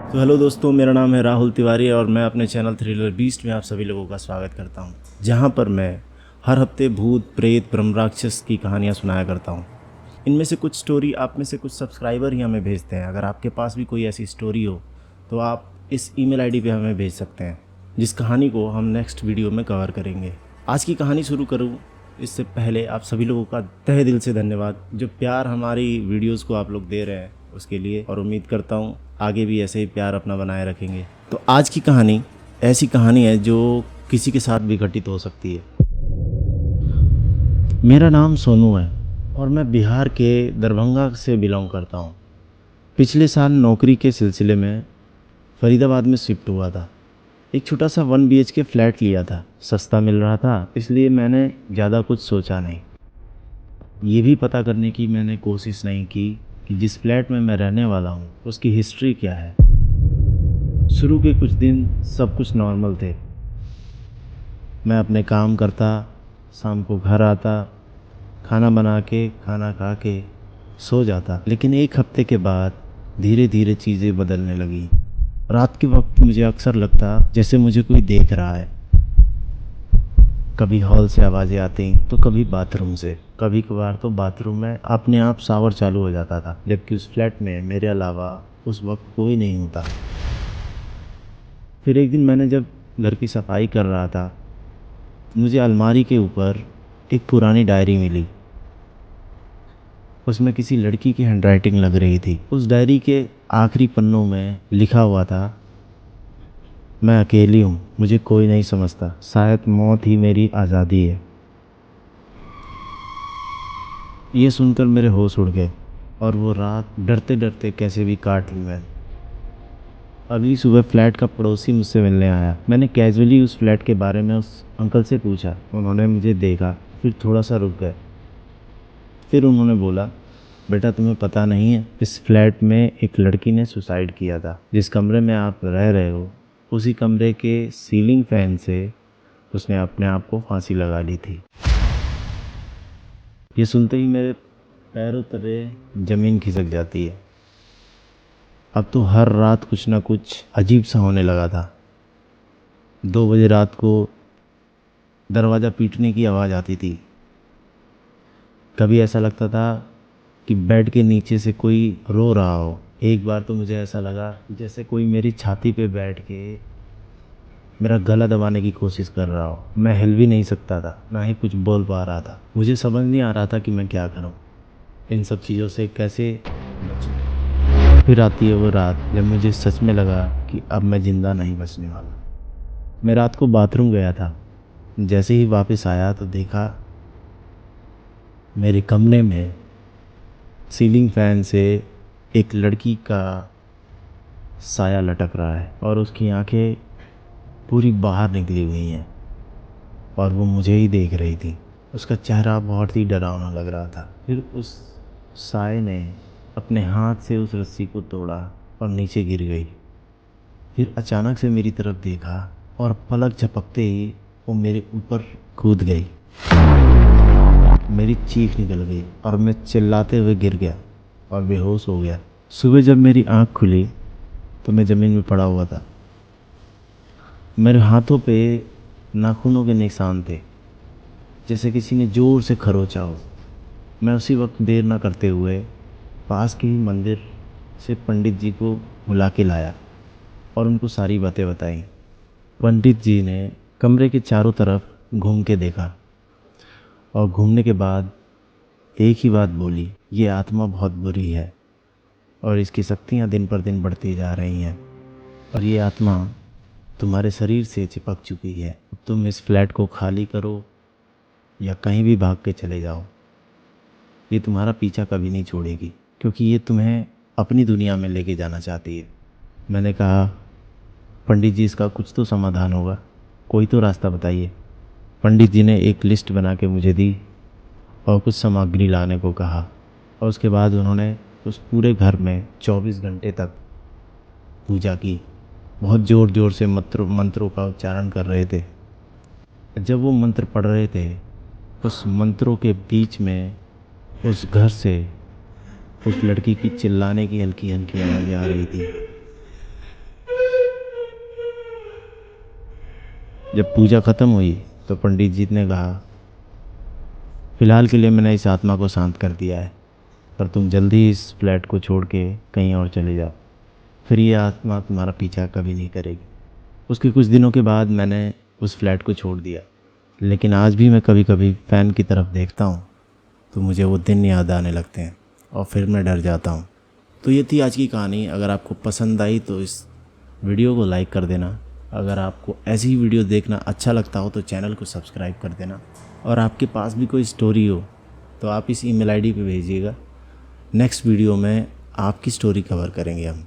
तो हेलो दोस्तों, मेरा नाम है राहुल तिवारी और मैं अपने चैनल थ्रिलर बीस्ट में आप सभी लोगों का स्वागत करता हूं, जहां पर मैं हर हफ्ते भूत प्रेत ब्रह्म राक्षस की कहानियां सुनाया करता हूं। इनमें से कुछ स्टोरी आप में से कुछ सब्सक्राइबर ही हमें भेजते हैं। अगर आपके पास भी कोई ऐसी स्टोरी हो तो आप इस ईमेल आईडी पे हमें भेज सकते हैं, जिस कहानी को हम नेक्स्ट वीडियो में कवर करेंगे। आज की कहानी शुरू करूं इससे पहले आप सभी लोगों का तहे दिल से धन्यवाद, जो प्यार हमारी वीडियोस को आप लोग दे रहे हैं उसके लिए, और उम्मीद करता हूं आगे भी ऐसे ही प्यार अपना बनाए रखेंगे। तो आज की कहानी ऐसी कहानी है जो किसी के साथ भी घटित हो सकती है। मेरा नाम सोनू है और मैं बिहार के दरभंगा से बिलोंग करता हूँ। पिछले साल नौकरी के सिलसिले में फरीदाबाद में शिफ्ट हुआ था। एक छोटा सा 1 BHK फ्लैट लिया था, सस्ता मिल रहा था, इसलिए मैंने ज़्यादा कुछ सोचा नहीं। ये भी पता करने की मैंने कोशिश नहीं की कि जिस फ्लैट में मैं रहने वाला हूँ उसकी हिस्ट्री क्या है। शुरू के कुछ दिन सब कुछ नॉर्मल थे। मैं अपने काम करता, शाम को घर आता, खाना बना के खाना खा के सो जाता। लेकिन एक हफ्ते के बाद धीरे धीरे चीज़ें बदलने लगी। रात के वक्त मुझे अक्सर लगता जैसे मुझे कोई देख रहा है। कभी हॉल से आवाज़ें आती तो कभी बाथरूम से। कभी कभार तो बाथरूम में अपने आप शावर चालू हो जाता था, जबकि उस फ्लैट में मेरे अलावा उस वक्त कोई नहीं होता। फिर एक दिन मैंने जब घर की सफाई कर रहा था, मुझे अलमारी के ऊपर एक पुरानी डायरी मिली। उसमें किसी लड़की की हैंडराइटिंग लग रही थी। उस डायरी के आखिरी पन्नों में लिखा हुआ था, मैं अकेली हूँ, मुझे कोई नहीं समझता, शायद मौत ही मेरी आज़ादी है। ये सुनकर मेरे होश उड़ गए और वो रात डरते डरते कैसे भी काट ली मैं। अगली सुबह फ्लैट का पड़ोसी मुझसे मिलने आया। मैंने कैजुअली उस फ्लैट के बारे में उस अंकल से पूछा। उन्होंने मुझे देखा, फिर थोड़ा सा रुक गए। फिर उन्होंने बोला, बेटा तुम्हें पता नहीं है, इस फ्लैट में एक लड़की ने सुसाइड किया था। जिस कमरे में आप रह रहे हो उसी कमरे के सीलिंग फैन से उसने अपने आप को फांसी लगा ली थी। ये सुनते ही मेरे पैरों तले ज़मीन खिसक जाती है। अब तो हर रात कुछ ना कुछ अजीब सा होने लगा था। 2 बजे रात को दरवाज़ा पीटने की आवाज़ आती थी। कभी ऐसा लगता था कि बेड के नीचे से कोई रो रहा हो। एक बार तो मुझे ऐसा लगा जैसे कोई मेरी छाती पे बैठ के मेरा गला दबाने की कोशिश कर रहा हो। मैं हिल भी नहीं सकता था, ना ही कुछ बोल पा रहा था। मुझे समझ नहीं आ रहा था कि मैं क्या करूं, इन सब चीज़ों से कैसे बचूं। फिर आती है वो रात जब मुझे सच में लगा कि अब मैं ज़िंदा नहीं बचने वाला। मैं रात को बाथरूम गया था। जैसे ही वापस आया तो देखा मेरे कमरे में सीलिंग फैन से एक लड़की का साया लटक रहा है और उसकी आंखें पूरी बाहर निकली हुई हैं और वो मुझे ही देख रही थी। उसका चेहरा बहुत ही डरावना लग रहा था। फिर उस साये ने अपने हाथ से उस रस्सी को तोड़ा और नीचे गिर गई। फिर अचानक से मेरी तरफ देखा और पलक झपकते ही वो मेरे ऊपर कूद गई। मेरी चीख निकल गई और मैं चिल्लाते हुए गिर गया और बेहोश हो गया। सुबह जब मेरी आँख खुली तो मैं ज़मीन में पड़ा हुआ था। मेरे हाथों पे नाखूनों के निशान थे, जैसे किसी ने ज़ोर से खरोंचा हो। मैं उसी वक्त देर न करते हुए पास के ही मंदिर से पंडित जी को बुला के लाया और उनको सारी बातें बताई। पंडित जी ने कमरे के चारों तरफ घूम के देखा और घूमने के बाद एक ही बात बोली, ये आत्मा बहुत बुरी है और इसकी शक्तियाँ दिन पर दिन बढ़ती जा रही हैं और ये आत्मा तुम्हारे शरीर से चिपक चुकी है। तुम इस फ्लैट को खाली करो या कहीं भी भाग के चले जाओ, ये तुम्हारा पीछा कभी नहीं छोड़ेगी, क्योंकि ये तुम्हें अपनी दुनिया में लेके जाना चाहती है। मैंने कहा, पंडित जी इसका कुछ तो समाधान होगा, कोई तो रास्ता बताइए। पंडित जी ने एक लिस्ट बना के मुझे दी और कुछ सामग्री लाने को कहा और उसके बाद उन्होंने उस पूरे घर में 24 घंटे तक पूजा की। बहुत ज़ोर ज़ोर से मंत्रों का उच्चारण कर रहे थे। जब वो मंत्र पढ़ रहे थे उस मंत्रों के बीच में उस घर से उस लड़की की चिल्लाने की हल्की हल्की आवाज़ें आ रही थी। जब पूजा ख़त्म हुई तो पंडित जी ने कहा, फ़िलहाल के लिए मैंने इस आत्मा को शांत कर दिया है, पर तुम जल्दी इस फ्लैट को छोड़ के कहीं और चले जाओ, फिर ये आत्मा तुम्हारा पीछा कभी नहीं करेगी। उसके कुछ दिनों के बाद मैंने उस फ्लैट को छोड़ दिया, लेकिन आज भी मैं कभी कभी फ़ैन की तरफ देखता हूँ तो मुझे वो दिन याद आने लगते हैं और फिर मैं डर जाता हूँ। तो ये थी आज की कहानी। अगर आपको पसंद आई तो इस वीडियो को लाइक कर देना। अगर आपको ऐसी वीडियो देखना अच्छा लगता हो तो चैनल को सब्सक्राइब कर देना। और आपके पास भी कोई स्टोरी हो तो आप इस ईमेल आईडी पे भेजिएगा। नेक्स्ट वीडियो में आपकी स्टोरी कवर करेंगे हम।